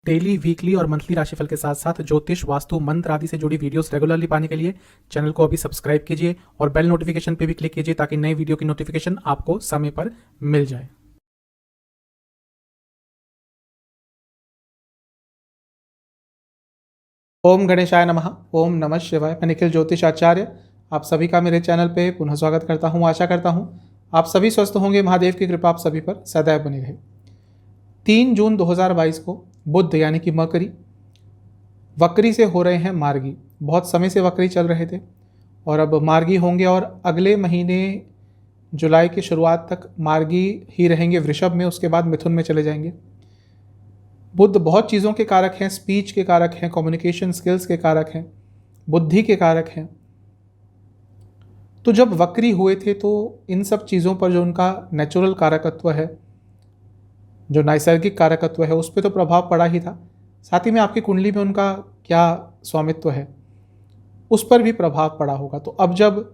Daily, weekly और monthly राशिफल के साथ साथ ज्योतिष, वास्तु, मंत्र आदि से जुड़ी वीडियोस रेगुलरली पाने के लिए चैनल को अभी सब्सक्राइब कीजिए और बेल नोटिफिकेशन पे भी क्लिक कीजिए ताकि नई वीडियो की नोटिफिकेशन आपको समय पर मिल जाए। ओम गणेशाय नमः। ओम नमः शिवाय। मैं निखिल ज्योतिष आचार्य आप सभी का मेरे चैनल पे पुनः स्वागत करता हूँ। आशा करता हूँ आप सभी स्वस्थ होंगे। महादेव की कृपा आप सभी पर सदैव बनी रहे। 3 जून 2022 को बुध यानी कि मकरी वक्री से हो रहे हैं मार्गी। बहुत समय से वक्री चल रहे थे और अब मार्गी होंगे और अगले महीने जुलाई की शुरुआत तक मार्गी ही रहेंगे वृषभ में, उसके बाद मिथुन में चले जाएंगे। बुध बहुत चीज़ों के कारक हैं, स्पीच के कारक हैं, कम्युनिकेशन स्किल्स के कारक हैं, बुद्धि के कारक हैं। तो जब वक्री हुए थे तो इन सब चीज़ों पर जो उनका नेचुरल कारकत्व है, जो नैसर्गिक कारकत्व है, उस पर तो प्रभाव पड़ा ही था। साथ ही में आपकी कुंडली में उनका क्या स्वामित्व है उस पर भी प्रभाव पड़ा होगा। तो अब जब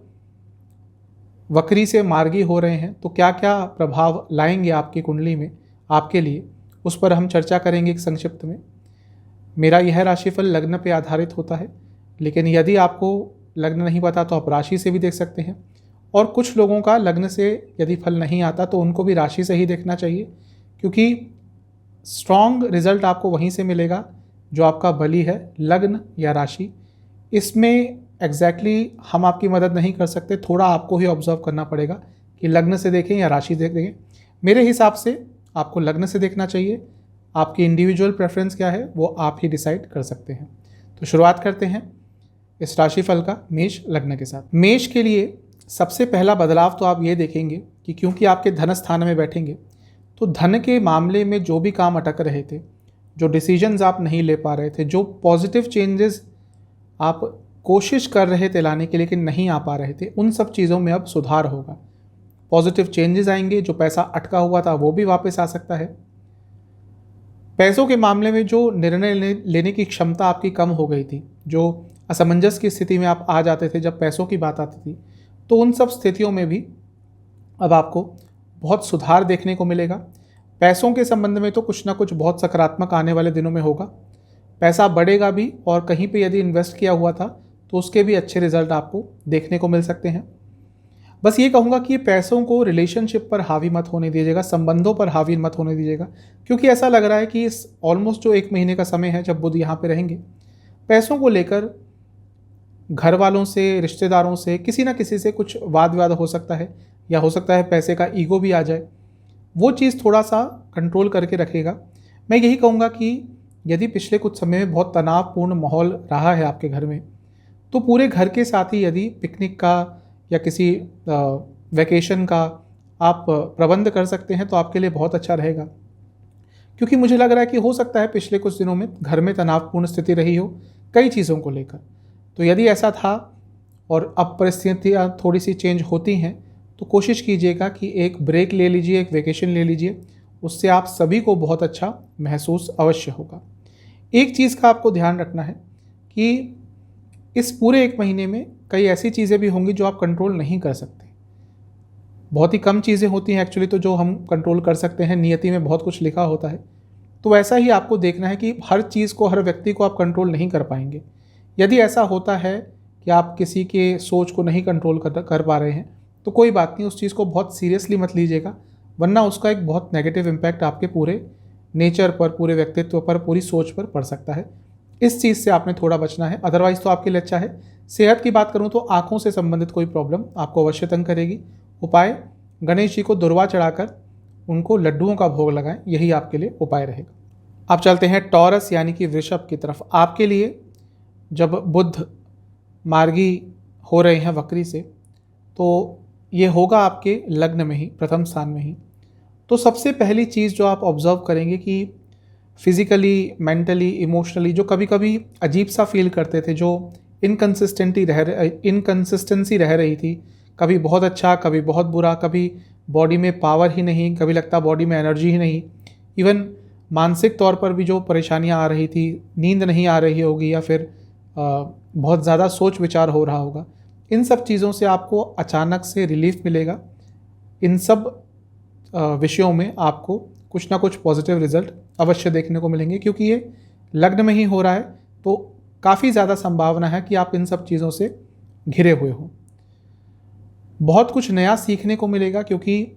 वक्री से मार्गी हो रहे हैं तो क्या क्या प्रभाव लाएंगे आपकी कुंडली में आपके लिए, उस पर हम चर्चा करेंगे एक संक्षिप्त में। मेरा यह राशिफल लग्न पे आधारित होता है, लेकिन यदि आपको लग्न नहीं पता तो आप राशि से भी देख सकते हैं। और कुछ लोगों का लग्न से यदि फल नहीं आता तो उनको भी राशि से ही देखना चाहिए, क्योंकि स्ट्रॉन्ग रिजल्ट आपको वहीं से मिलेगा जो आपका बली है, लग्न या राशि। इसमें एग्जैक्टली हम आपकी मदद नहीं कर सकते, थोड़ा आपको ही ऑब्जर्व करना पड़ेगा कि लग्न से देखें या राशि से देखें। मेरे हिसाब से आपको लग्न से देखना चाहिए। आपकी इंडिविजुअल प्रेफरेंस क्या है वो आप ही डिसाइड कर सकते हैं। तो शुरुआत करते हैं इस राशिफल का मेष लग्न के साथ। मेष के लिए सबसे पहला बदलाव तो आप ये देखेंगे कि क्योंकि आपके धन स्थान में बैठेंगे तो धन के मामले में जो भी काम अटक रहे थे, जो डिसीजंस आप नहीं ले पा रहे थे, जो पॉजिटिव चेंजेस आप कोशिश कर रहे थे लाने के लेकिन नहीं आ पा रहे थे, उन सब चीज़ों में अब सुधार होगा। पॉजिटिव चेंजेस आएंगे, जो पैसा अटका हुआ था वो भी वापस आ सकता है। पैसों के मामले में जो निर्णय लेने की क्षमता आपकी कम हो गई थी, जो असमंजस की स्थिति में आप आ जाते थे जब पैसों की बात आती थी, तो उन सब स्थितियों में भी अब आपको बहुत सुधार देखने को मिलेगा। पैसों के संबंध में तो कुछ ना कुछ बहुत सकारात्मक आने वाले दिनों में होगा। पैसा बढ़ेगा भी और कहीं पे यदि इन्वेस्ट किया हुआ था तो उसके भी अच्छे रिजल्ट आपको देखने को मिल सकते हैं। बस ये कहूँगा कि ये पैसों को रिलेशनशिप पर हावी मत होने दीजिएगा, संबंधों पर हावी मत होने दीजिएगा, क्योंकि ऐसा लग रहा है कि इस ऑलमोस्ट जो 1 महीने का समय है जब बुध यहाँ पे रहेंगे, पैसों को लेकर घर वालों से, रिश्तेदारों से, किसी ना किसी से कुछ वाद विवाद हो सकता है, या हो सकता है पैसे का ईगो भी आ जाए। वो चीज़ थोड़ा सा कंट्रोल करके रखेगा। मैं यही कहूँगा कि यदि पिछले कुछ समय में बहुत तनावपूर्ण माहौल रहा है आपके घर में, तो पूरे घर के साथ ही यदि पिकनिक का या किसी वैकेशन का आप प्रबंध कर सकते हैं तो आपके लिए बहुत अच्छा रहेगा। क्योंकि मुझे लग रहा है कि हो सकता है पिछले कुछ दिनों में घर में तनावपूर्ण स्थिति रही हो कई चीज़ों को लेकर। तो यदि ऐसा था और अब परिस्थितियाँ थोड़ी सी चेंज होती हैं तो कोशिश कीजिएगा कि एक ब्रेक ले लीजिए, एक वेकेशन ले लीजिए, उससे आप सभी को बहुत अच्छा महसूस अवश्य होगा। एक चीज़ का आपको ध्यान रखना है कि इस पूरे 1 महीने में कई ऐसी चीज़ें भी होंगी जो आप कंट्रोल नहीं कर सकते। बहुत ही कम चीज़ें होती हैं एक्चुअली तो जो हम कंट्रोल कर सकते हैं, नियति में बहुत कुछ लिखा होता है। तो वैसा ही आपको देखना है कि हर चीज़ को, हर व्यक्ति को आप कंट्रोल नहीं कर पाएंगे। यदि ऐसा होता है कि आप किसी के सोच को नहीं कंट्रोल कर पा रहे हैं तो कोई बात नहीं, उस चीज़ को बहुत सीरियसली मत लीजिएगा, वरना उसका एक बहुत नेगेटिव इम्पैक्ट आपके पूरे नेचर पर, पूरे व्यक्तित्व पर, पूरी सोच पर पड़ सकता है। इस चीज़ से आपने थोड़ा बचना है, अदरवाइज़ तो आपके लिए अच्छा है। सेहत की बात करूँ तो आँखों से संबंधित कोई प्रॉब्लम आपको अवश्य तंग करेगी। उपाय, गणेश जी को दुर्वा चढ़ाकर उनको लड्डुओं का भोग लगाएं, यही आपके लिए उपाय रहेगा। अब चलते हैं टॉरस यानी कि वृषभ की तरफ। आपके लिए जब बुध मार्गी हो रहे हैं वक्री से, तो ये होगा आपके लग्न में ही, प्रथम स्थान में ही। तो सबसे पहली चीज़ जो आप ऑब्जर्व करेंगे कि फिज़िकली, मेंटली, इमोशनली जो कभी कभी अजीब सा फील करते थे, जो इनकन्सिस्टेंसी रह रही थी, कभी बहुत अच्छा, कभी बहुत बुरा, कभी बॉडी में पावर ही नहीं, कभी लगता बॉडी में एनर्जी ही नहीं, इवन मानसिक तौर पर भी जो परेशानियां आ रही थी, नींद नहीं आ रही होगी या फिर बहुत ज़्यादा सोच विचार हो रहा होगा, इन सब चीज़ों से आपको अचानक से रिलीफ मिलेगा। इन सब विषयों में आपको कुछ ना कुछ पॉजिटिव रिजल्ट अवश्य देखने को मिलेंगे, क्योंकि ये लग्न में ही हो रहा है तो काफ़ी ज़्यादा संभावना है कि आप इन सब चीज़ों से घिरे हुए हो। बहुत कुछ नया सीखने को मिलेगा, क्योंकि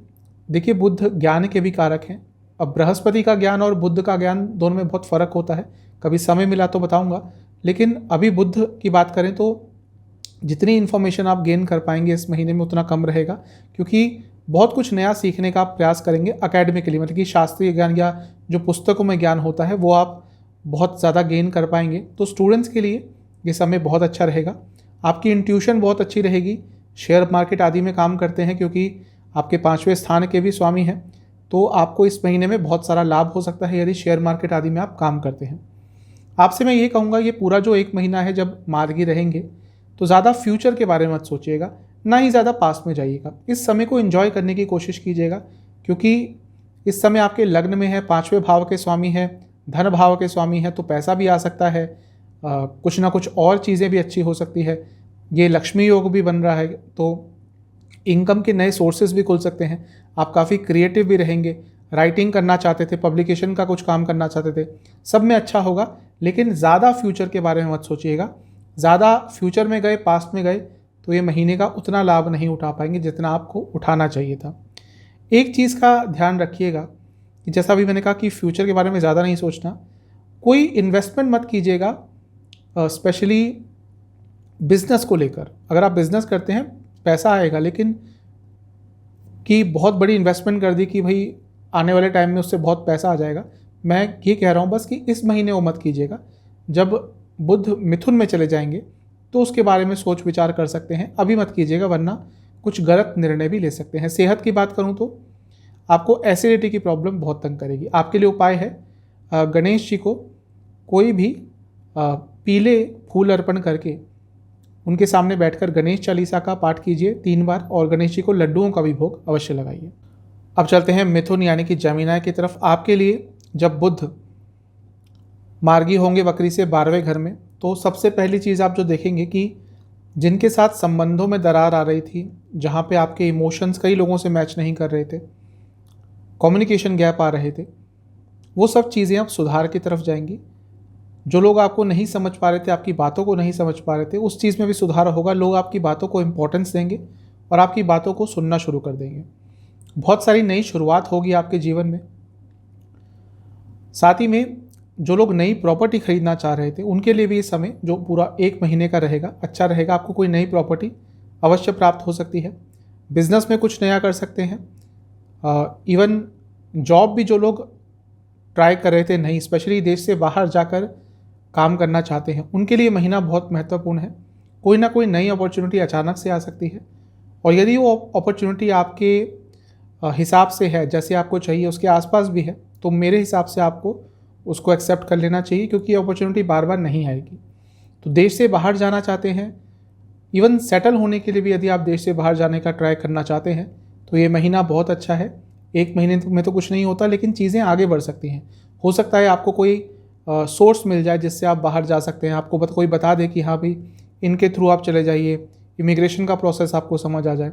देखिए बुध ज्ञान के भी कारक हैं। अब बृहस्पति का ज्ञान और बुध का ज्ञान दोनों में बहुत फ़र्क होता है, कभी समय मिला तो बताऊंगा। लेकिन अभी बुध की बात करें तो जितनी इन्फॉर्मेशन आप गेन कर पाएंगे इस महीने में उतना कम रहेगा, क्योंकि बहुत कुछ नया सीखने का आप प्रयास करेंगे अकेडमिकली, मतलब कि शास्त्रीय ज्ञान या जो पुस्तकों में ज्ञान होता है वो आप बहुत ज़्यादा गेन कर पाएंगे। तो स्टूडेंट्स के लिए ये समय बहुत अच्छा रहेगा। आपकी इंट्यूशन बहुत अच्छी रहेगी। शेयर मार्केट आदि में काम करते हैं, क्योंकि आपके 5वें स्थान के भी स्वामी हैं, तो आपको इस महीने में बहुत सारा लाभ हो सकता है यदि शेयर मार्केट आदि में आप काम करते हैं। आपसे मैं ये कहूँगा, ये पूरा जो 1 महीना है जब मार्गी रहेंगे तो ज़्यादा फ्यूचर के बारे में मत सोचिएगा, ना ही ज़्यादा पास्ट में जाइएगा। इस समय को एंजॉय करने की कोशिश कीजिएगा, क्योंकि इस समय आपके लग्न में है, 5वें भाव के स्वामी है, धन भाव के स्वामी है, तो पैसा भी आ सकता है, कुछ ना कुछ और चीज़ें भी अच्छी हो सकती है। ये लक्ष्मी योग भी बन रहा है, तो इनकम के नए सोर्सेज भी खुल सकते हैं। आप काफ़ी क्रिएटिव भी रहेंगे। राइटिंग करना चाहते थे, पब्लिकेशन का कुछ काम करना चाहते थे, सब में अच्छा होगा। लेकिन ज़्यादा फ्यूचर के बारे में मत सोचिएगा। ज़्यादा फ्यूचर में गए, पास्ट में गए तो ये महीने का उतना लाभ नहीं उठा पाएंगे जितना आपको उठाना चाहिए था। एक चीज़ का ध्यान रखिएगा कि जैसा भी मैंने कहा कि फ्यूचर के बारे में ज़्यादा नहीं सोचना। कोई इन्वेस्टमेंट मत कीजिएगा, स्पेशली बिजनेस को लेकर। अगर आप बिजनेस करते हैं पैसा आएगा, लेकिन कि बहुत बड़ी इन्वेस्टमेंट कर दी कि भाई आने वाले टाइम में उससे बहुत पैसा आ जाएगा, मैं ये कह रहा हूँ बस कि इस महीने वो मत कीजिएगा। जब बुध मिथुन में चले जाएंगे तो उसके बारे में सोच विचार कर सकते हैं, अभी मत कीजिएगा, वरना कुछ गलत निर्णय भी ले सकते हैं। सेहत की बात करूँ तो आपको एसिडिटी की प्रॉब्लम बहुत तंग करेगी। आपके लिए उपाय है गणेश जी को कोई भी पीले फूल अर्पण करके उनके सामने बैठकर गणेश चालीसा का पाठ कीजिए 3 बार, और गणेश जी को लड्डुओं का भी भोग अवश्य लगाइए। अब चलते हैं मिथुन यानी कि जमीनाय की तरफ। आपके लिए जब बुध मार्गी होंगे वक्री से 12वें घर में, तो सबसे पहली चीज़ आप जो देखेंगे कि जिनके साथ संबंधों में दरार आ रही थी, जहाँ पे आपके इमोशंस कई लोगों से मैच नहीं कर रहे थे, कम्युनिकेशन गैप आ रहे थे, वो सब चीज़ें अब सुधार की तरफ जाएंगी। जो लोग आपको नहीं समझ पा रहे थे, आपकी बातों को नहीं समझ पा रहे थे, उस चीज़ में भी सुधार होगा। लोग आपकी बातों को इम्पोर्टेंस देंगे और आपकी बातों को सुनना शुरू कर देंगे। बहुत सारी नई शुरुआत होगी आपके जीवन में। साथ ही में जो लोग नई प्रॉपर्टी खरीदना चाह रहे थे उनके लिए भी ये समय जो पूरा 1 महीने का रहेगा अच्छा रहेगा। आपको कोई नई प्रॉपर्टी अवश्य प्राप्त हो सकती है। बिजनेस में कुछ नया कर सकते हैं। इवन जॉब भी जो लोग ट्राई कर रहे थे नहीं, स्पेशली देश से बाहर जाकर काम करना चाहते हैं, उनके लिए महीना बहुत महत्वपूर्ण है। कोई ना कोई नई अपॉर्चुनिटी अचानक से आ सकती है, और यदि वो अपॉर्चुनिटी आपके हिसाब से है, जैसे आपको चाहिए, उसके आसपास भी है, तो मेरे हिसाब से आपको उसको एक्सेप्ट कर लेना चाहिए, क्योंकि ये अपॉर्चुनिटी बार बार नहीं आएगी। तो देश से बाहर जाना चाहते हैं, इवन सेटल होने के लिए भी यदि आप देश से बाहर जाने का ट्राई करना चाहते हैं, तो ये महीना बहुत अच्छा है। 1 महीने में तो कुछ नहीं होता, लेकिन चीज़ें आगे बढ़ सकती हैं। हो सकता है आपको कोई सोर्स मिल जाए जिससे आप बाहर जा सकते हैं। आपको कोई बता दे कि हाँ भाई इनके थ्रू आप चले जाइए, इमिग्रेशन का प्रोसेस आपको समझ आ जाए।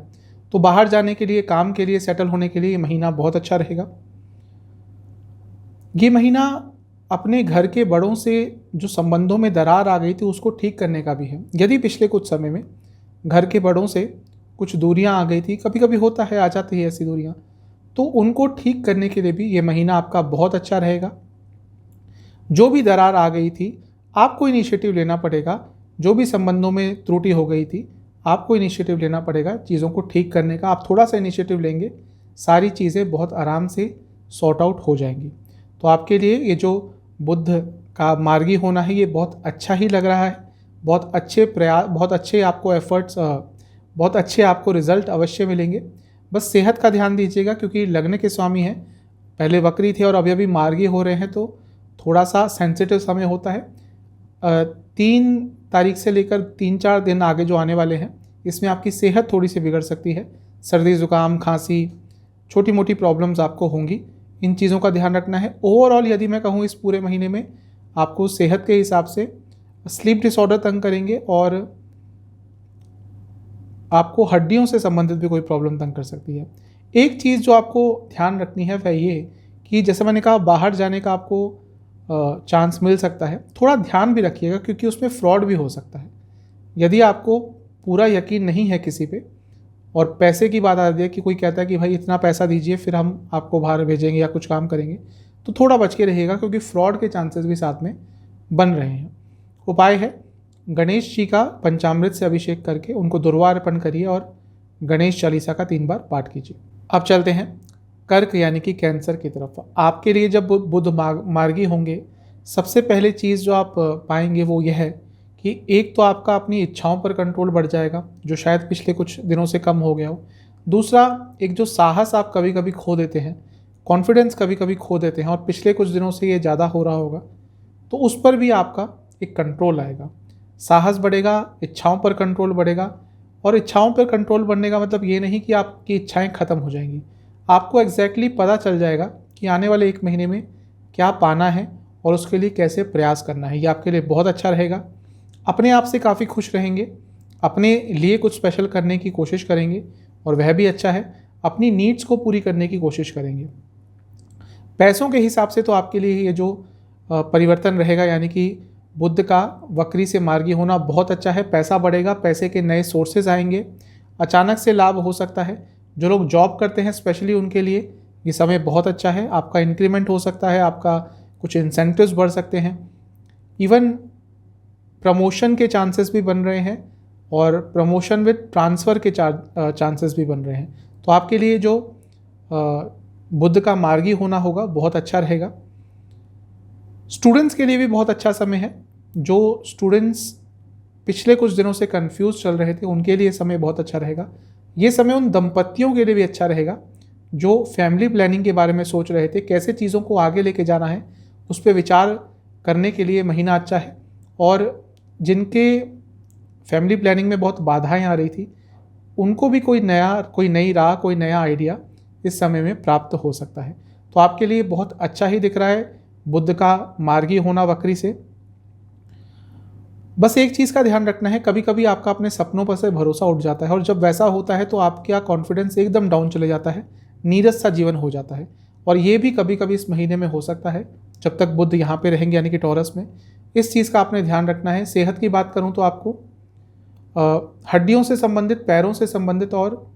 तो बाहर जाने के लिए, काम के लिए, सेटल होने के लिए ये महीना बहुत अच्छा रहेगा। ये महीना अपने घर के बड़ों से जो संबंधों में दरार आ गई थी उसको ठीक करने का भी है। यदि पिछले कुछ समय में घर के बड़ों से कुछ दूरियां आ गई थी, कभी कभी होता है, आ जाती है ऐसी दूरियां, तो उनको ठीक करने के लिए भी ये महीना आपका बहुत अच्छा रहेगा। जो भी दरार आ गई थी आपको इनिशिएटिव लेना पड़ेगा। जो भी संबंधों में त्रुटि हो गई थी आपको इनिशिएटिव लेना पड़ेगा चीज़ों को ठीक करने का। आप थोड़ा सा इनिशिएटिव लेंगे, सारी चीज़ें बहुत आराम से सॉर्ट आउट हो जाएंगी। तो आपके लिए ये जो बुध का मार्गी होना है ये बहुत अच्छा ही लग रहा है। बहुत अच्छे प्रयास, बहुत अच्छे आपको एफर्ट्स, बहुत अच्छे आपको रिजल्ट अवश्य मिलेंगे। बस सेहत का ध्यान दीजिएगा, क्योंकि लग्न के स्वामी हैं, पहले वक्री थे और अभी अभी मार्गी हो रहे हैं, तो थोड़ा सा सेंसिटिव समय होता है। 3 तारीख से लेकर 3-4 दिन आगे जो आने वाले हैं, इसमें आपकी सेहत थोड़ी सी बिगड़ सकती है। सर्दी जुकाम, खांसी, छोटी मोटी प्रॉब्लम्स आपको होंगी। इन चीज़ों का ध्यान रखना है। ओवरऑल यदि मैं कहूँ इस पूरे महीने में आपको सेहत के हिसाब से स्लीप डिसऑर्डर तंग करेंगे, और आपको हड्डियों से संबंधित भी कोई प्रॉब्लम तंग कर सकती है। एक चीज़ जो आपको ध्यान रखनी है वह ये कि जैसे मैंने कहा बाहर जाने का आपको चांस मिल सकता है। थोड़ा ध्यान भी रखिएगा क्योंकि उसमें फ्रॉड भी हो सकता है। यदि आपको पूरा यकीन नहीं है किसी पे और पैसे की बात आती है कि कोई कहता है कि भाई इतना पैसा दीजिए फिर हम आपको बाहर भेजेंगे या कुछ काम करेंगे, तो थोड़ा बच के रहिएगा क्योंकि फ्रॉड के चांसेस भी साथ में बन रहे हैं। उपाय है गणेश जी का पंचामृत से अभिषेक करके उनको दुर्वा अर्पण करिए और गणेश चालीसा का 3 बार पाठ कीजिए। अब चलते हैं कर्क यानी कि कैंसर की तरफ। आपके लिए जब बुध मार्गी होंगे, सबसे पहले चीज़ जो आप पाएंगे वो यह है कि एक तो आपका अपनी इच्छाओं पर कंट्रोल बढ़ जाएगा, जो शायद पिछले कुछ दिनों से कम हो गया हो। दूसरा, एक जो साहस आप कभी कभी खो देते हैं, कॉन्फिडेंस कभी कभी खो देते हैं और पिछले कुछ दिनों से ये ज़्यादा हो रहा होगा, तो उस पर भी आपका एक कंट्रोल आएगा। साहस बढ़ेगा, इच्छाओं पर कंट्रोल बढ़ेगा। और इच्छाओं पर कंट्रोल बढ़ने का मतलब ये नहीं कि आपकी इच्छाएं ख़त्म हो जाएंगी। आपको एग्जैक्टली पता चल जाएगा कि आने वाले 1 महीने में क्या पाना है और उसके लिए कैसे प्रयास करना है। ये आपके लिए बहुत अच्छा रहेगा। अपने आप से काफ़ी खुश रहेंगे, अपने लिए कुछ स्पेशल करने की कोशिश करेंगे और वह भी अच्छा है। अपनी नीड्स को पूरी करने की कोशिश करेंगे। पैसों के हिसाब से तो आपके लिए ये जो परिवर्तन रहेगा यानी कि बुध का वक्री से मार्गी होना बहुत अच्छा है। पैसा बढ़ेगा, पैसे के नए सोर्सेज आएंगे, अचानक से लाभ हो सकता है। जो लोग जॉब करते हैं स्पेशली उनके लिए ये समय बहुत अच्छा है। आपका इंक्रीमेंट हो सकता है, आपका कुछ इंसेंटिव्स बढ़ सकते हैं, इवन प्रमोशन के चांसेस भी बन रहे हैं और प्रमोशन विद ट्रांसफ़र के चांसेस भी बन रहे हैं। तो आपके लिए जो बुध का मार्गी होना होगा बहुत अच्छा रहेगा। स्टूडेंट्स के लिए भी बहुत अच्छा समय है। जो स्टूडेंट्स पिछले कुछ दिनों से कंफ्यूज चल रहे थे उनके लिए समय बहुत अच्छा रहेगा। ये समय उन दंपतियों के लिए भी अच्छा रहेगा जो फैमिली प्लानिंग के बारे में सोच रहे थे, कैसे चीज़ों को आगे लेके जाना है उस पर विचार करने के लिए महीना अच्छा है। और जिनके फैमिली प्लानिंग में बहुत बाधाएं आ रही थी उनको भी कोई नई राह, कोई नया आइडिया इस समय में प्राप्त हो सकता है। तो आपके लिए बहुत अच्छा ही दिख रहा है बुध का मार्गी होना वक्री से। बस एक चीज़ का ध्यान रखना है, कभी कभी आपका अपने सपनों पर से भरोसा उठ जाता है और जब वैसा होता है तो आपका कॉन्फिडेंस एकदम डाउन चले जाता है, नीरस सा जीवन हो जाता है। और ये भी कभी कभी इस महीने में हो सकता है जब तक बुध यहाँ पे रहेंगे यानी कि टॉरस में। इस चीज़ का आपने ध्यान रखना है। सेहत की बात करूँ तो आपको हड्डियों से संबंधित, पैरों से संबंधित और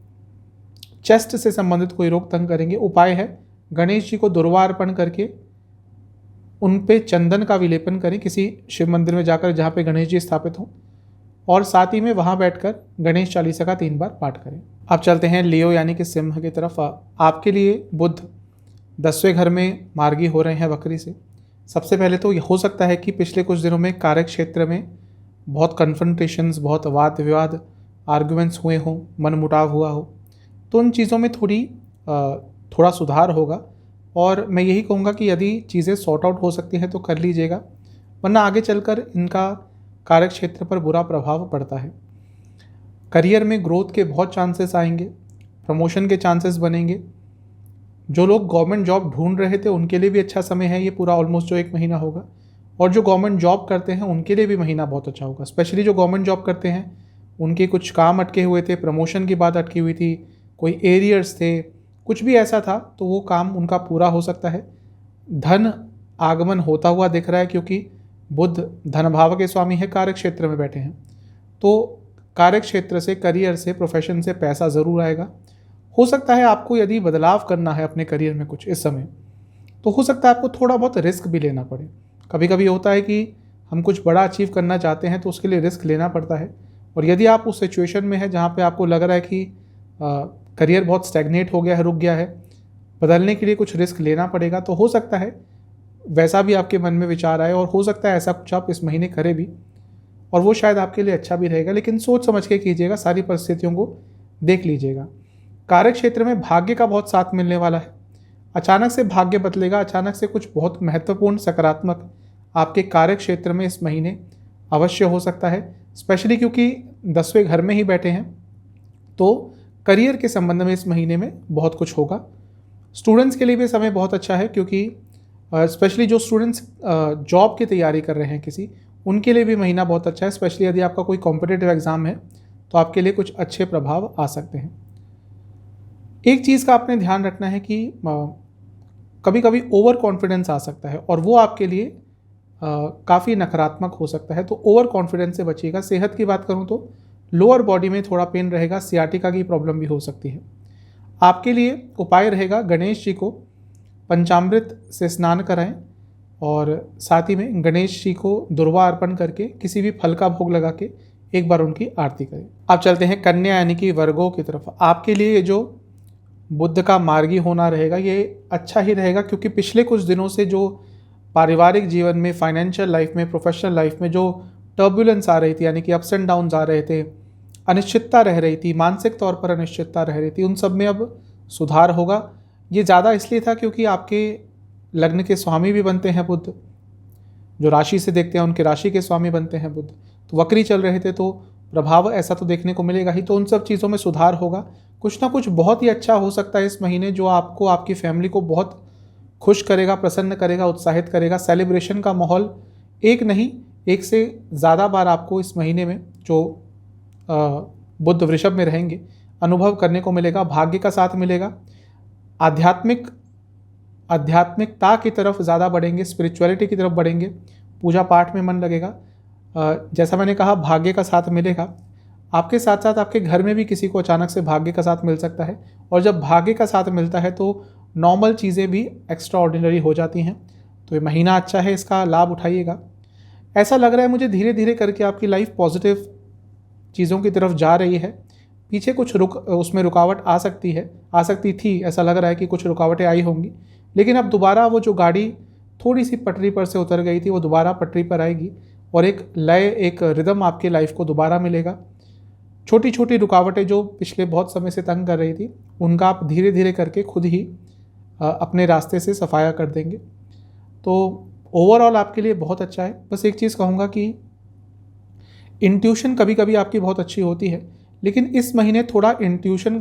चेस्ट से संबंधित कोई रोग तंग करेंगे। उपाय है गणेश जी को दुर्वा अर्पण करके उन पे चंदन का विलेपन करें किसी शिव मंदिर में जाकर जहाँ पे गणेश जी स्थापित हों, और साथ ही में वहाँ बैठकर गणेश चालीसा का 3 बार पाठ करें। अब चलते हैं लियो यानी कि सिंह की तरफ। आपके लिए बुध 10वें घर में मार्गी हो रहे हैं वक्री से। सबसे पहले तो हो सकता है कि पिछले कुछ दिनों में कार्य क्षेत्र में बहुत कन्फ्रंटेशंस, बहुत वाद विवाद, आर्गुमेंट्स हुए हों, मनमुटाव हुआ हो, तो उन चीज़ों में थोड़ा सुधार होगा। और मैं यही कहूँगा कि यदि चीज़ें सॉर्ट आउट हो सकती हैं तो कर लीजिएगा, वरना आगे चलकर इनका कार्य क्षेत्र पर बुरा प्रभाव पड़ता है। करियर में ग्रोथ के बहुत चांसेस आएंगे, प्रमोशन के चांसेस बनेंगे। जो लोग गवर्नमेंट जॉब ढूंढ रहे थे उनके लिए भी अच्छा समय है ये पूरा ऑलमोस्ट जो 1 महीना होगा। और जो गवर्नमेंट जॉब करते हैं उनके लिए भी महीना बहुत अच्छा होगा। स्पेशली जो गवर्नमेंट जॉब करते हैं उनके कुछ काम अटके हुए थे, प्रमोशन की बात अटकी हुई थी, कोई एरियर्स थे, कुछ भी ऐसा था तो वो काम उनका पूरा हो सकता है। धन आगमन होता हुआ दिख रहा है क्योंकि बुध धन भाव के स्वामी है, कार्य क्षेत्र में बैठे हैं। तो कार्य क्षेत्र से, करियर से, प्रोफेशन से पैसा ज़रूर आएगा। हो सकता है आपको यदि बदलाव करना है अपने करियर में कुछ इस समय, तो हो सकता है आपको थोड़ा बहुत रिस्क भी लेना पड़े। कभी कभी होता है कि हम कुछ बड़ा अचीव करना चाहते हैं तो उसके लिए रिस्क लेना पड़ता है। और यदि आप उस सिचुएशन में है जहाँ पे आपको लग रहा है कि करियर बहुत स्टैग्नेट हो गया है, रुक गया है, बदलने के लिए कुछ रिस्क लेना पड़ेगा, तो हो सकता है वैसा भी आपके मन में विचार आए और हो सकता है ऐसा कुछ आप इस महीने करें भी, और वो शायद आपके लिए अच्छा भी रहेगा। लेकिन सोच समझ के कीजिएगा, सारी परिस्थितियों को देख लीजिएगा। कार्य क्षेत्र में भाग्य का बहुत साथ मिलने वाला है। अचानक से भाग्य बदलेगा, अचानक से कुछ बहुत महत्वपूर्ण सकारात्मक आपके कार्य क्षेत्र में इस महीने अवश्य हो सकता है। स्पेशली क्योंकि 10वें घर में ही बैठे हैं तो करियर के संबंध में इस महीने में बहुत कुछ होगा। स्टूडेंट्स के लिए भी समय बहुत अच्छा है क्योंकि स्पेशली जो स्टूडेंट्स जॉब की तैयारी कर रहे हैं किसी, उनके लिए भी महीना बहुत अच्छा है। स्पेशली यदि आपका कोई कॉम्पिटिटिव एग्ज़ाम है तो आपके लिए कुछ अच्छे प्रभाव आ सकते हैं। एक चीज़ का आपने ध्यान रखना है कि कभी कभी ओवर कॉन्फिडेंस आ सकता है और वो आपके लिए काफ़ी नकारात्मक हो सकता है, तो ओवर कॉन्फिडेंस से बचिएगा। सेहत की बात करूँ तो लोअर बॉडी में थोड़ा पेन रहेगा, सियाटिका की प्रॉब्लम भी हो सकती है। आपके लिए उपाय रहेगा, गणेश जी को पंचामृत से स्नान कराएं और साथ ही में गणेश जी को दुर्वा अर्पण करके किसी भी फल का भोग लगा के एक बार उनकी आरती करें। अब चलते हैं कन्या यानी कि वर्गों की तरफ। आपके लिए ये जो बुध का मार्गी होना रहेगा ये अच्छा ही रहेगा, क्योंकि पिछले कुछ दिनों से जो पारिवारिक जीवन में, फाइनेंशियल लाइफ में, प्रोफेशनल लाइफ में जो टर्बुलेंस आ रही थी, यानी कि अप्स एंड डाउन्स आ रहे थे, अनिश्चितता रह रही थी, मानसिक तौर पर अनिश्चितता रह रही थी, उन सब में अब सुधार होगा। ये ज़्यादा इसलिए था क्योंकि आपके लग्न के स्वामी भी बनते हैं बुध, जो राशि से देखते हैं उनके राशि के स्वामी बनते हैं बुध, तो वक्री चल रहे थे, तो प्रभाव ऐसा तो देखने को मिलेगा ही। तो उन सब चीज़ों में सुधार होगा। कुछ ना कुछ बहुत ही अच्छा हो सकता है इस महीने, जो आपको, आपकी फैमिली को बहुत खुश करेगा, प्रसन्न करेगा, उत्साहित करेगा। सेलिब्रेशन का माहौल एक नहीं, एक से ज़्यादा बार आपको इस महीने में, जो बुध वृषभ में रहेंगे, अनुभव करने को मिलेगा। भाग्य का साथ मिलेगा। आध्यात्मिकता की तरफ ज़्यादा बढ़ेंगे, स्पिरिचुअलिटी की तरफ बढ़ेंगे, पूजा पाठ में मन लगेगा। जैसा मैंने कहा, भाग्य का साथ मिलेगा। आपके साथ साथ आपके घर में भी किसी को अचानक से भाग्य का साथ मिल सकता है, और जब भाग्य का साथ मिलता है तो नॉर्मल चीज़ें भी एक्स्ट्रा ऑर्डिनरी हो जाती हैं। तो ये महीना अच्छा है, इसका लाभ उठाइएगा। ऐसा लग रहा है मुझे धीरे धीरे करके आपकी लाइफ पॉजिटिव चीज़ों की तरफ जा रही है। पीछे कुछ उसमें रुकावट आ सकती थी, ऐसा लग रहा है कि कुछ रुकावटें आई होंगी, लेकिन अब दोबारा वो जो गाड़ी थोड़ी सी पटरी पर से उतर गई थी वो दोबारा पटरी पर आएगी और एक लय, एक रिदम आपके लाइफ को दोबारा मिलेगा। छोटी छोटी रुकावटें जो पिछले बहुत समय से तंग कर रही थी, उनका आप धीरे धीरे करके खुद ही अपने रास्ते से सफाया कर देंगे। तो ओवरऑल आपके लिए बहुत अच्छा है। बस एक चीज़ कहूँगा कि इंट्यूशन कभी कभी आपकी बहुत अच्छी होती है, लेकिन इस महीने थोड़ा इंट्यूशन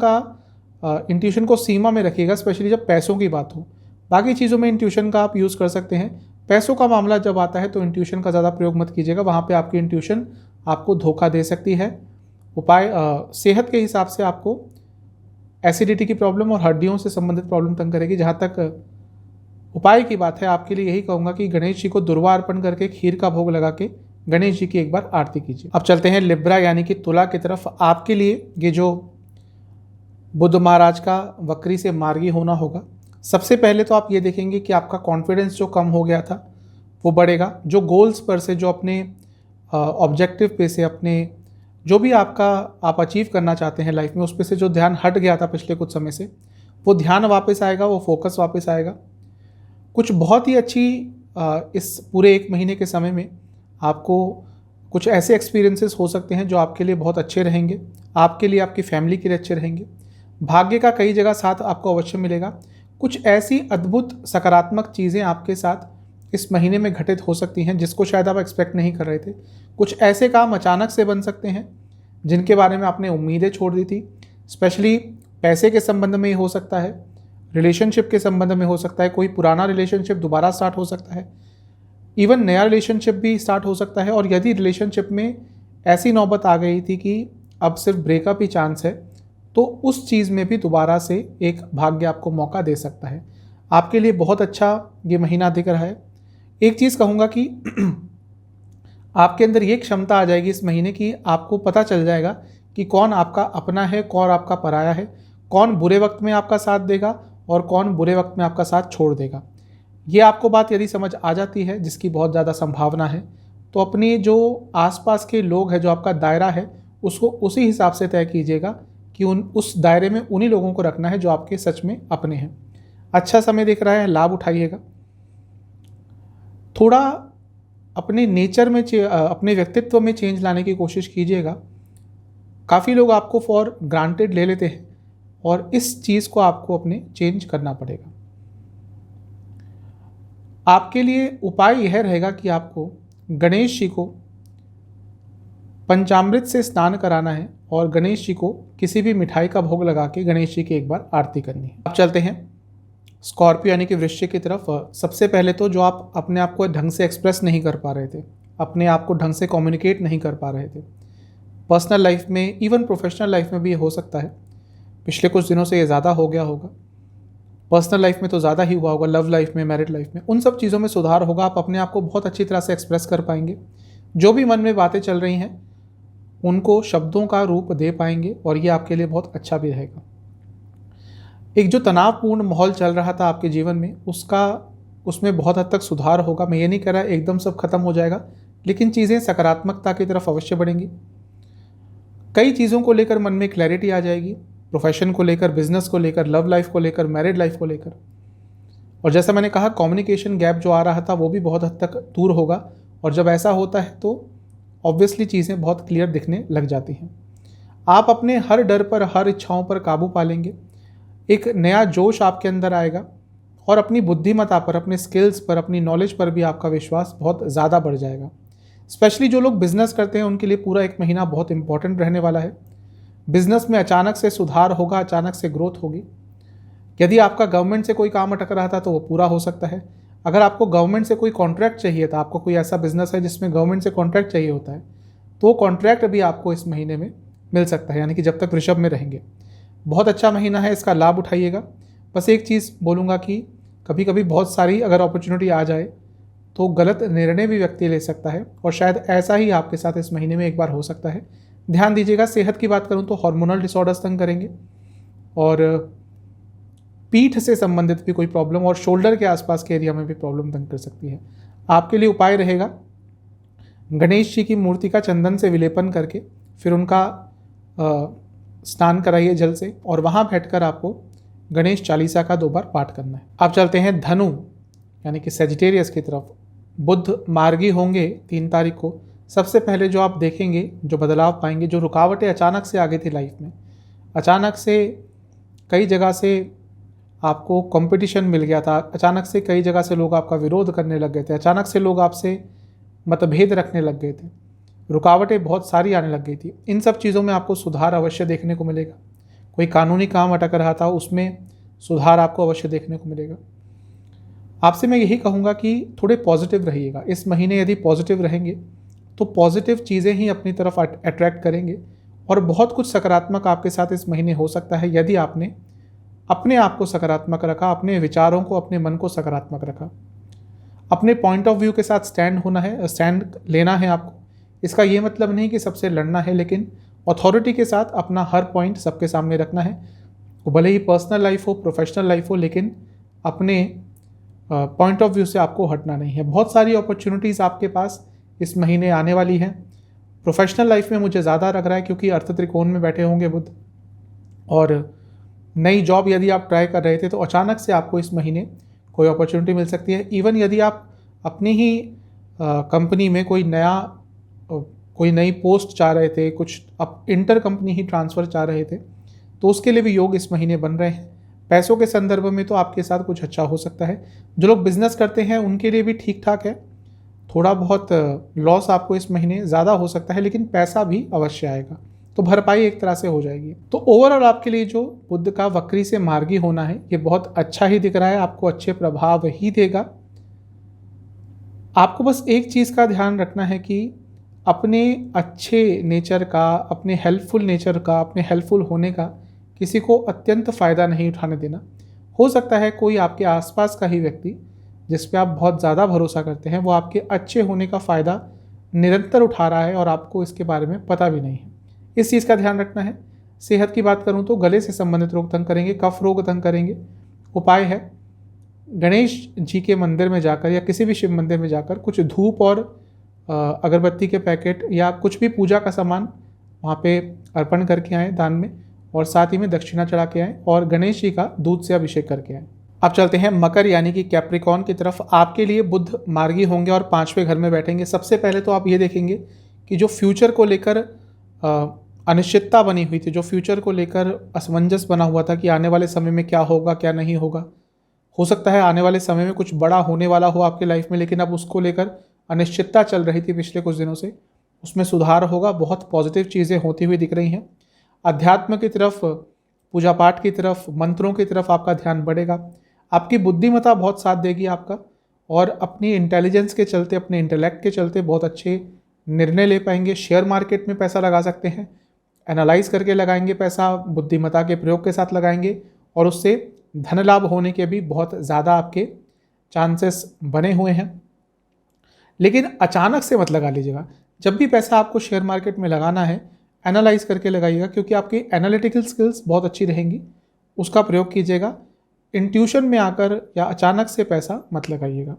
को सीमा में रखिएगा, स्पेशली जब पैसों की बात हो। बाकी चीज़ों में इंट्यूशन का आप यूज़ कर सकते हैं, पैसों का मामला जब आता है तो इंट्यूशन का ज़्यादा प्रयोग मत कीजिएगा, वहाँ पे आपकी इंट्यूशन आपको धोखा दे सकती है। उपाय, सेहत के हिसाब से आपको एसिडिटी की प्रॉब्लम और हड्डियों से संबंधित प्रॉब्लम तंग करेगी। जहाँ तक उपाय की बात है, आपके लिए यही कहूँगा कि गणेश जी को दुर्वा अर्पण करके खीर का भोग लगा के गणेश जी की एक बार आरती कीजिए। अब चलते हैं लिब्रा यानी कि तुला की तरफ। आपके लिए ये जो बुध महाराज का वक्री से मार्गी होना होगा, सबसे पहले तो आप ये देखेंगे कि आपका कॉन्फिडेंस जो कम हो गया था वो बढ़ेगा। जो गोल्स पर से, जो अपने ऑब्जेक्टिव पे से, अपने जो भी आप अचीव करना चाहते हैं लाइफ में, उस पे से जो ध्यान हट गया था पिछले कुछ समय से, वो ध्यान वापस आएगा, वो फोकस वापस आएगा। कुछ बहुत ही अच्छी इस पूरे एक महीने के समय में आपको कुछ ऐसे एक्सपीरियंसेस हो सकते हैं जो आपके लिए बहुत अच्छे रहेंगे, आपके लिए, आपकी फैमिली के लिए अच्छे रहेंगे। भाग्य का कई जगह साथ आपको अवश्य मिलेगा। कुछ ऐसी अद्भुत सकारात्मक चीज़ें आपके साथ इस महीने में घटित हो सकती हैं जिसको शायद आप एक्सपेक्ट नहीं कर रहे थे। कुछ ऐसे काम अचानक से बन सकते हैं जिनके बारे में आपने उम्मीदें छोड़ दी थी। स्पेशली पैसे के संबंध में हो सकता है, रिलेशनशिप के संबंध में हो सकता है, कोई पुराना रिलेशनशिप दोबारा स्टार्ट हो सकता है, इवन नया रिलेशनशिप भी स्टार्ट हो सकता है। और यदि रिलेशनशिप में ऐसी नौबत आ गई थी कि अब सिर्फ ब्रेकअप ही चांस है, तो उस चीज़ में भी दोबारा से एक भाग्य आपको मौका दे सकता है। आपके लिए बहुत अच्छा ये महीना दिख रहा है। एक चीज़ कहूँगा कि आपके अंदर ये क्षमता आ जाएगी इस महीने की, आपको पता चल जाएगा कि कौन आपका अपना है, कौन आपका पराया है, कौन बुरे वक्त में आपका साथ देगा और कौन बुरे वक्त में आपका साथ छोड़ देगा। ये आपको बात यदि समझ आ जाती है, जिसकी बहुत ज़्यादा संभावना है, तो अपने जो आसपास के लोग हैं, जो आपका दायरा है, उसको उसी हिसाब से तय कीजिएगा कि उस दायरे में उन्हीं लोगों को रखना है जो आपके सच में अपने हैं। अच्छा समय दिख रहा है, लाभ उठाइएगा। थोड़ा अपने नेचर में अपने व्यक्तित्व में चेंज लाने की कोशिश कीजिएगा। काफ़ी लोग आपको फॉर ग्रांटेड ले लेते हैं और इस चीज़ को आपको अपने चेंज करना पड़ेगा। आपके लिए उपाय यह रहेगा कि आपको गणेश जी को पंचामृत से स्नान कराना है और गणेश जी को किसी भी मिठाई का भोग लगा के गणेश जी की एक बार आरती करनी है। अब चलते हैं स्कॉर्पियो यानी कि वृश्चिक की तरफ। सबसे पहले तो जो आप अपने आप को ढंग से एक्सप्रेस नहीं कर पा रहे थे, अपने आप को ढंग से कम्युनिकेट नहीं कर पा रहे थे, पर्सनल लाइफ में, इवन प्रोफेशनल लाइफ में भी ये हो सकता है, पिछले कुछ दिनों से ये ज़्यादा हो गया होगा। पर्सनल लाइफ में तो ज़्यादा ही हुआ होगा, लव लाइफ में, मैरिड लाइफ में, उन सब चीज़ों में सुधार होगा। आप अपने आप को बहुत अच्छी तरह से एक्सप्रेस कर पाएंगे। जो भी मन में बातें चल रही हैं उनको शब्दों का रूप दे पाएंगे और ये आपके लिए बहुत अच्छा भी रहेगा। एक जो तनावपूर्ण माहौल चल रहा था आपके जीवन में उसमें बहुत हद तक सुधार होगा। मैं ये नहीं कह रहा एकदम सब खत्म हो जाएगा, लेकिन चीज़ें सकारात्मकता की तरफ अवश्य बढ़ेंगी। कई चीज़ों को लेकर मन में क्लैरिटी आ जाएगी, प्रोफेशन को लेकर, बिजनेस को लेकर, लव लाइफ को लेकर, मैरिड लाइफ को लेकर। और जैसा मैंने कहा, कम्युनिकेशन गैप जो आ रहा था वो भी बहुत हद तक दूर होगा। और जब ऐसा होता है तो ऑब्वियसली चीज़ें बहुत क्लियर दिखने लग जाती हैं। आप अपने हर डर पर, हर इच्छाओं पर काबू पा लेंगे। एक नया जोश आपके अंदर आएगा और अपनी बुद्धिमत्ता पर, अपने स्किल्स पर, अपनी नॉलेज पर भी आपका विश्वास बहुत ज़्यादा बढ़ जाएगा। स्पेशली जो लोग बिजनेस करते हैं उनके लिए पूरा एक महीना बहुत इंपॉर्टेंट रहने वाला है। बिजनेस में अचानक से सुधार होगा, अचानक से ग्रोथ होगी। यदि आपका गवर्नमेंट से कोई काम अटक रहा था तो वो पूरा हो सकता है। अगर आपको गवर्नमेंट से कोई कॉन्ट्रैक्ट चाहिए था, आपको कोई ऐसा बिजनेस है जिसमें गवर्नमेंट से कॉन्ट्रैक्ट चाहिए होता है, तो कॉन्ट्रैक्ट भी आपको इस महीने में मिल सकता है, यानी कि जब तक वृषभ में रहेंगे। बहुत अच्छा महीना है, इसका लाभ उठाइएगा। बस एक चीज़ बोलूँगा कि कभी कभी बहुत सारी अगर अपॉर्चुनिटी आ जाए तो गलत निर्णय भी व्यक्ति ले सकता है, और शायद ऐसा ही आपके साथ इस महीने में एक बार हो सकता है। ध्यान दीजिएगा। सेहत की बात करूँ तो हार्मोनल डिसऑर्डर्स तंग करेंगे, और पीठ से संबंधित भी कोई प्रॉब्लम और शोल्डर के आसपास के एरिया में भी प्रॉब्लम तंग कर सकती है। आपके लिए उपाय रहेगा, गणेश जी की मूर्ति का चंदन से विलेपन करके फिर उनका स्नान कराइए जल से, और वहाँ बैठकर आपको गणेश चालीसा का 2 बार पाठ करना है। आप चलते हैं धनु यानी कि सेजिटेरियस की तरफ। बुध मार्गी होंगे 3 तारीख को। सबसे पहले जो आप देखेंगे, जो बदलाव पाएंगे, जो रुकावटें अचानक से आ गई थी लाइफ में, अचानक से कई जगह से आपको कंपटीशन मिल गया था, अचानक से कई जगह से लोग आपका विरोध करने लग गए थे, अचानक से लोग आपसे मतभेद रखने लग गए थे, रुकावटें बहुत सारी आने लग गई थी। इन सब चीज़ों में आपको सुधार अवश्य देखने को मिलेगा। कोई कानूनी काम अटक रहा था, उसमें सुधार आपको अवश्य देखने को मिलेगा। आपसे मैं यही कहूँगा कि थोड़े पॉजिटिव रहिएगा। इस महीने यदि पॉजिटिव रहेंगे तो पॉजिटिव चीज़ें ही अपनी तरफ अट्रैक्ट करेंगे, और बहुत कुछ सकारात्मक आपके साथ इस महीने हो सकता है यदि आपने अपने आप को सकारात्मक रखा, अपने विचारों को, अपने मन को सकारात्मक रखा। अपने पॉइंट ऑफ व्यू के साथ स्टैंड होना है, स्टैंड लेना है आपको। इसका ये मतलब नहीं कि सबसे लड़ना है, लेकिन अथॉरिटी के साथ अपना हर पॉइंट सबके सामने रखना है। वो भले ही पर्सनल लाइफ हो, प्रोफेशनल लाइफ हो, लेकिन अपने पॉइंट ऑफ व्यू से आपको हटना नहीं है। बहुत सारी अपॉर्चुनिटीज़ आपके पास इस महीने आने वाली हैं। प्रोफेशनल लाइफ में मुझे ज़्यादा लग रहा है क्योंकि अर्थ त्रिकोण में बैठे होंगे बुध, और नई जॉब यदि आप ट्राई कर रहे थे तो अचानक से आपको इस महीने कोई अपॉर्चुनिटी मिल सकती है। इवन यदि आप अपनी ही कंपनी में कोई नई पोस्ट चाह रहे थे, कुछ अब इंटर कंपनी ही ट्रांसफ़र चाह रहे थे, तो उसके लिए भी योग इस महीने बन रहे हैं। पैसों के संदर्भ में तो आपके साथ कुछ अच्छा हो सकता है। जो लोग बिजनेस करते हैं उनके लिए भी ठीक ठाक है। थोड़ा बहुत लॉस आपको इस महीने ज़्यादा हो सकता है, लेकिन पैसा भी अवश्य आएगा, तो भरपाई एक तरह से हो जाएगी। तो ओवरऑल आपके लिए जो बुध का वक्री से मार्गी होना है ये बहुत अच्छा ही दिख रहा है, आपको अच्छे प्रभाव ही देगा। आपको बस एक चीज़ का ध्यान रखना है कि अपने अच्छे नेचर का, अपने हेल्पफुल नेचर का, अपने हेल्पफुल होने का किसी को अत्यंत फ़ायदा नहीं उठाने देना। हो सकता है कोई आपके आसपास का ही व्यक्ति जिस पे आप बहुत ज़्यादा भरोसा करते हैं वो आपके अच्छे होने का फ़ायदा निरंतर उठा रहा है और आपको इसके बारे में पता भी नहीं है। इस चीज़ का ध्यान रखना है। सेहत की बात करूँ तो गले से संबंधित रोग तंग करेंगे, कफ रोग तंग करेंगे। उपाय है गणेश जी के मंदिर में जाकर या किसी भी शिव मंदिर में जाकर कुछ धूप और अगरबत्ती के पैकेट या कुछ भी पूजा का सामान वहाँ पे अर्पण करके आएँ दान में, और साथ ही में दक्षिणा चढ़ा के आएँ और गणेश जी का दूध से अभिषेक करके आएँ। अब चलते हैं मकर यानी कि कैप्रिकॉर्न की तरफ। आपके लिए बुध मार्गी होंगे और 5वें घर में बैठेंगे। सबसे पहले तो आप ये देखेंगे कि जो फ्यूचर को लेकर अनिश्चितता बनी हुई थी, जो फ्यूचर को लेकर असमंजस बना हुआ था कि आने वाले समय में क्या होगा क्या नहीं होगा, हो सकता है आने वाले समय में कुछ बड़ा होने वाला हो आपके लाइफ में, लेकिन अब उसको लेकर अनिश्चितता चल रही थी पिछले कुछ दिनों से, उसमें सुधार होगा। बहुत पॉजिटिव चीज़ें होती हुई दिख रही हैं। अध्यात्म की तरफ, पूजा पाठ की तरफ, मंत्रों की तरफ आपका ध्यान बढ़ेगा। आपकी बुद्धिमत्ता बहुत साथ देगी आपका, और अपनी इंटेलिजेंस के चलते, अपने इंटेलेक्ट के चलते बहुत अच्छे निर्णय ले पाएंगे। शेयर मार्केट में पैसा लगा सकते हैं, एनालाइज करके लगाएंगे पैसा, बुद्धिमत्ता के प्रयोग के साथ लगाएंगे और उससे धन लाभ होने के भी बहुत ज़्यादा आपके चांसेस बने हुए हैं। लेकिन अचानक से मत लगा लीजिएगा। जब भी पैसा आपको शेयर मार्केट में लगाना है, एनालाइज करके लगाइएगा, क्योंकि आपकी एनालिटिकल स्किल्स बहुत अच्छी रहेंगी, उसका प्रयोग कीजिएगा। इंट्यूशन में आकर या अचानक से पैसा मत लगाइएगा।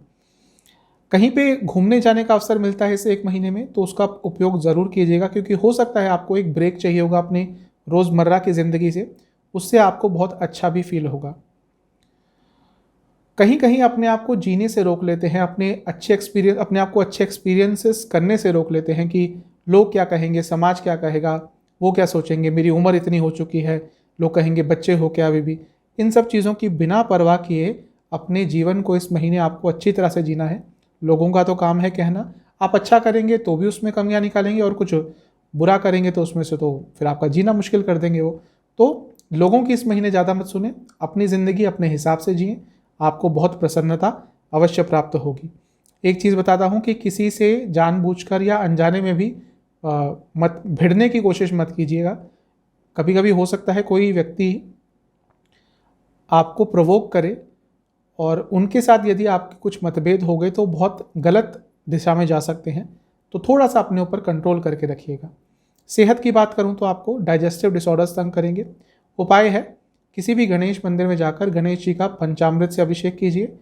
कहीं पे घूमने जाने का अवसर मिलता है इस 1 महीने में, तो उसका उपयोग ज़रूर कीजिएगा, क्योंकि हो सकता है आपको एक ब्रेक चाहिए होगा अपनी रोज़मर्रा की ज़िंदगी से, उससे आपको बहुत अच्छा भी फील होगा। कहीं कहीं अपने आप को जीने से रोक लेते हैं, अपने आप को अच्छे एक्सपीरियंसेस करने से रोक लेते हैं कि लोग क्या कहेंगे, समाज क्या कहेगा, वो क्या सोचेंगे, मेरी उम्र इतनी हो चुकी है, लोग कहेंगे बच्चे हो क्या अभी भी। इन सब चीज़ों की बिना परवाह किए अपने जीवन को इस महीने आपको अच्छी तरह से जीना है। लोगों का तो काम है कहना, आप अच्छा करेंगे तो भी उसमें कमियां निकालेंगे, और कुछ बुरा करेंगे तो उसमें से तो फिर आपका जीना मुश्किल कर देंगे वो। तो लोगों की इस महीने ज़्यादा मत सुने, अपनी ज़िंदगी अपने हिसाब से जिए, आपको बहुत प्रसन्नता अवश्य प्राप्त होगी। एक चीज़ बताता हूँ कि किसी से जानबूझकर या अनजाने में भी मत भिड़ने की कोशिश मत कीजिएगा। कभी कभी हो सकता है कोई व्यक्ति आपको प्रोवोक करे, और उनके साथ यदि आपके कुछ मतभेद हो गए तो बहुत गलत दिशा में जा सकते हैं। तो थोड़ा सा अपने ऊपर कंट्रोल करके रखिएगा। सेहत की बात करूं तो आपको डाइजेस्टिव डिसऑर्डर्स तंग करेंगे। उपाय है, किसी भी गणेश मंदिर में जाकर गणेश जी का पंचामृत से अभिषेक कीजिए,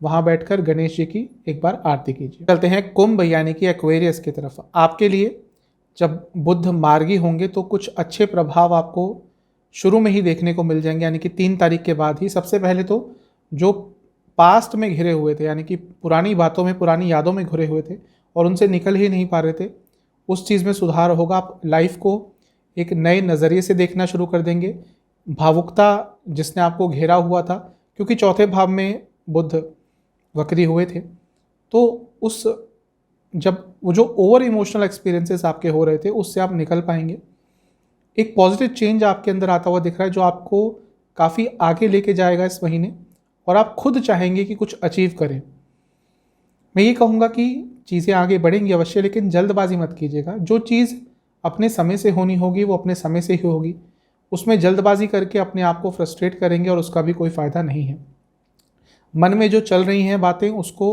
वहां बैठकर गणेश जी की एक बार आरती कीजिए। चलते हैं कुंभ यानी कि एक्वेरियस की तरफ। आपके लिए जब बुध मार्गी होंगे तो कुछ अच्छे प्रभाव आपको शुरू में ही देखने को मिल जाएंगे, यानी कि 3 तारीख के बाद ही। सबसे पहले तो जो पास्ट में घिरे हुए थे, यानी कि पुरानी बातों में, पुरानी यादों में घिरे हुए थे और उनसे निकल ही नहीं पा रहे थे, उस चीज़ में सुधार होगा। आप लाइफ को एक नए नज़रिए से देखना शुरू कर देंगे। भावुकता जिसने आपको घेरा हुआ था, क्योंकि चौथे भाव में बुध वक्री हुए थे, तो उस जब वो जो ओवर इमोशनल एक्सपीरियंसेस आपके हो रहे थे उससे आप निकल पाएंगे। एक पॉजिटिव चेंज आपके अंदर आता हुआ दिख रहा है, जो आपको काफ़ी आगे लेके जाएगा इस महीने, और आप खुद चाहेंगे कि कुछ अचीव करें। मैं ये कहूँगा कि चीज़ें आगे बढ़ेंगी अवश्य, लेकिन जल्दबाजी मत कीजिएगा। जो चीज़ अपने समय से होनी होगी वो अपने समय से ही होगी। उसमें जल्दबाजी करके अपने आप को फ्रस्ट्रेट करेंगे और उसका भी कोई फ़ायदा नहीं है। मन में जो चल रही हैं बातें उसको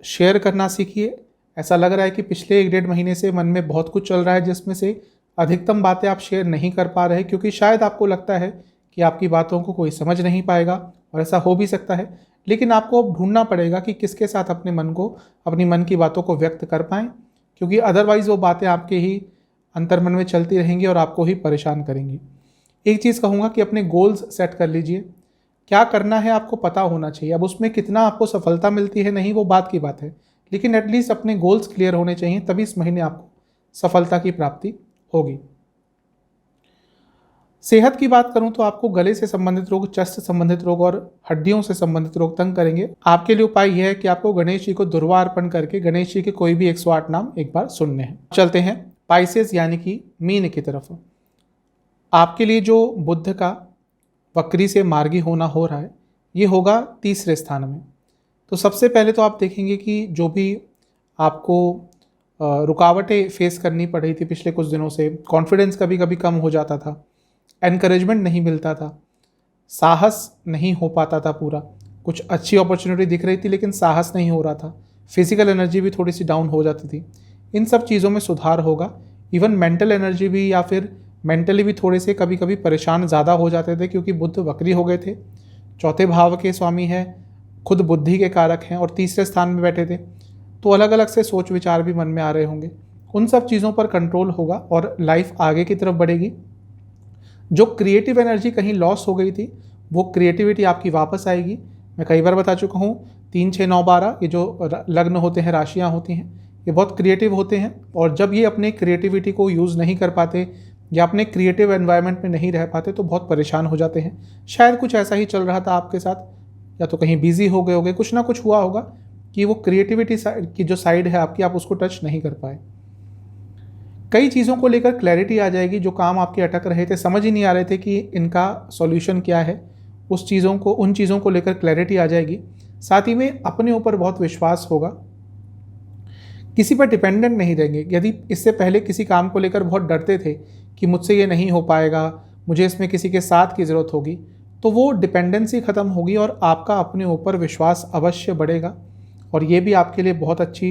शेयर करना सीखिए। ऐसा लग रहा है कि पिछले 1-1.5 महीने से मन में बहुत कुछ चल रहा है, जिसमें से अधिकतम बातें आप शेयर नहीं कर पा रहे, क्योंकि शायद आपको लगता है कि आपकी बातों को कोई समझ नहीं पाएगा, और ऐसा हो भी सकता है। लेकिन आपको अब ढूंढना पड़ेगा कि किसके साथ अपनी मन की बातों को व्यक्त कर पाएँ, क्योंकि अदरवाइज़ वो बातें आपके ही अंतर्मन में चलती रहेंगी और आपको ही परेशान करेंगी। एक चीज़ कहूँगा कि अपने गोल्स सेट कर लीजिए। क्या करना है आपको पता होना चाहिए। अब उसमें कितना आपको सफलता मिलती है नहीं, वो बात की बात है, लेकिन एटलीस्ट अपने गोल्स क्लियर होने चाहिए, तभी इस महीने आपको सफलता की प्राप्ति होगी। सेहत की बात करूं तो आपको गले से संबंधित रोग, चेस्ट से संबंधित रोग और हड्डियों से संबंधित रोग तंग करेंगे। आपके लिए उपाय यह है कि आपको गणेश जी को दुर्वा अर्पण करके गणेश जी के कोई भी 108 नाम एक बार सुनने हैं। चलते हैं पाइसेस यानी कि मीन की तरफ। आपके लिए जो बुध का वक्री से मार्गी होना हो रहा है, ये होगा 3रे स्थान में। तो सबसे पहले तो आप देखेंगे कि जो भी आपको रुकावटें फेस करनी पड़ रही थी पिछले कुछ दिनों से, कॉन्फिडेंस कभी कभी कम हो जाता था, एनकरेजमेंट नहीं मिलता था, साहस नहीं हो पाता था पूरा, कुछ अच्छी अपॉर्चुनिटी दिख रही थी लेकिन साहस नहीं हो रहा था, फिजिकल एनर्जी भी थोड़ी सी डाउन हो जाती थी, इन सब चीज़ों में सुधार होगा। इवन मेंटल एनर्जी भी, या फिर मेंटली भी थोड़े से कभी कभी परेशान ज़्यादा हो जाते थे, क्योंकि बुध वक्री हो गए थे, चौथे भाव के स्वामी हैं, खुद बुद्धि के कारक हैं और 3रे स्थान में बैठे थे, तो अलग अलग से सोच विचार भी मन में आ रहे होंगे। उन सब चीज़ों पर कंट्रोल होगा और लाइफ आगे की तरफ बढ़ेगी। जो क्रिएटिव एनर्जी कहीं लॉस हो गई थी, वो क्रिएटिविटी आपकी वापस आएगी। मैं कई बार बता चुका हूँ, 3, 6, 9, 12 ये जो लग्न होते हैं, राशियाँ होती हैं, ये बहुत क्रिएटिव होते हैं, और जब ये अपने क्रिएटिविटी को यूज़ नहीं कर पाते या अपने क्रिएटिव एनवायरनमेंट में नहीं रह पाते तो बहुत परेशान हो जाते हैं। शायद कुछ ऐसा ही चल रहा था आपके साथ, या तो कहीं बिजी हो गए होगे, कुछ ना कुछ हुआ होगा कि वो क्रिएटिविटी की जो साइड है आपकी, आप उसको टच नहीं कर पाए। कई चीज़ों को लेकर क्लैरिटी आ जाएगी। जो काम आपके अटक रहे थे, समझ ही नहीं आ रहे थे कि इनका सॉल्यूशन क्या है, उन चीज़ों को लेकर क्लैरिटी आ जाएगी। साथ ही में अपने ऊपर बहुत विश्वास होगा, किसी पर डिपेंडेंट नहीं रहेंगे। यदि इससे पहले किसी काम को लेकर बहुत डरते थे कि मुझसे ये नहीं हो पाएगा, मुझे इसमें किसी के साथ की ज़रूरत होगी, तो वो डिपेंडेंसी ख़त्म होगी और आपका अपने ऊपर विश्वास अवश्य बढ़ेगा। और ये भी आपके लिए बहुत अच्छी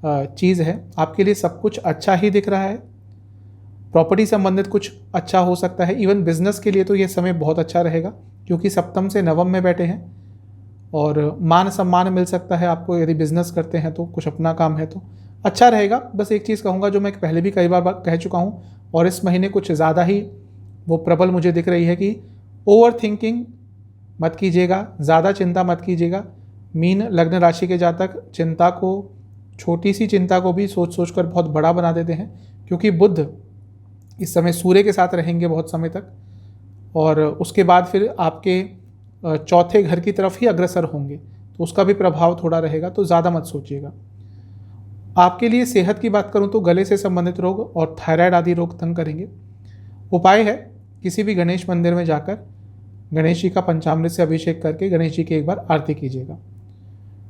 चीज़ है, आपके लिए सब कुछ अच्छा ही दिख रहा है। प्रॉपर्टी संबंधित कुछ अच्छा हो सकता है, इवन बिजनेस के लिए तो ये समय बहुत अच्छा रहेगा क्योंकि सप्तम से नवम में बैठे हैं। और मान सम्मान मिल सकता है आपको, यदि बिजनेस करते हैं तो, कुछ अपना काम है तो अच्छा रहेगा। बस एक चीज़ कहूँगा जो मैं पहले भी कई बार कह चुका हूँ और इस महीने कुछ ज़्यादा ही वो प्रबल मुझे दिख रही है कि ओवर थिंकिंग मत कीजिएगा, ज़्यादा चिंता मत कीजिएगा। मीन लग्न राशि के जातक चिंता को, छोटी सी चिंता को भी सोच सोच कर बहुत बड़ा बना देते हैं, क्योंकि बुध इस समय सूर्य के साथ रहेंगे बहुत समय तक और उसके बाद फिर आपके चौथे घर की तरफ ही अग्रसर होंगे, तो उसका भी प्रभाव थोड़ा रहेगा, तो ज़्यादा मत सोचिएगा। आपके लिए सेहत की बात करूं तो गले से संबंधित रोग और थायराइड आदि रोग तंग करेंगे। उपाय है, किसी भी गणेश मंदिर में जाकर गणेश जी का पंचामृत से अभिषेक करके गणेश जी की एक बार आरती कीजिएगा।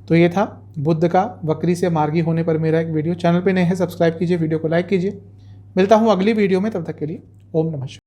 तो ये था बुध का वक्री से मार्गी होने पर मेरा एक वीडियो। चैनल पे नए हैं सब्सक्राइब कीजिए, वीडियो को लाइक कीजिए। मिलता हूँ अगली वीडियो में, तब तक के लिए ओम नमः शिवाय।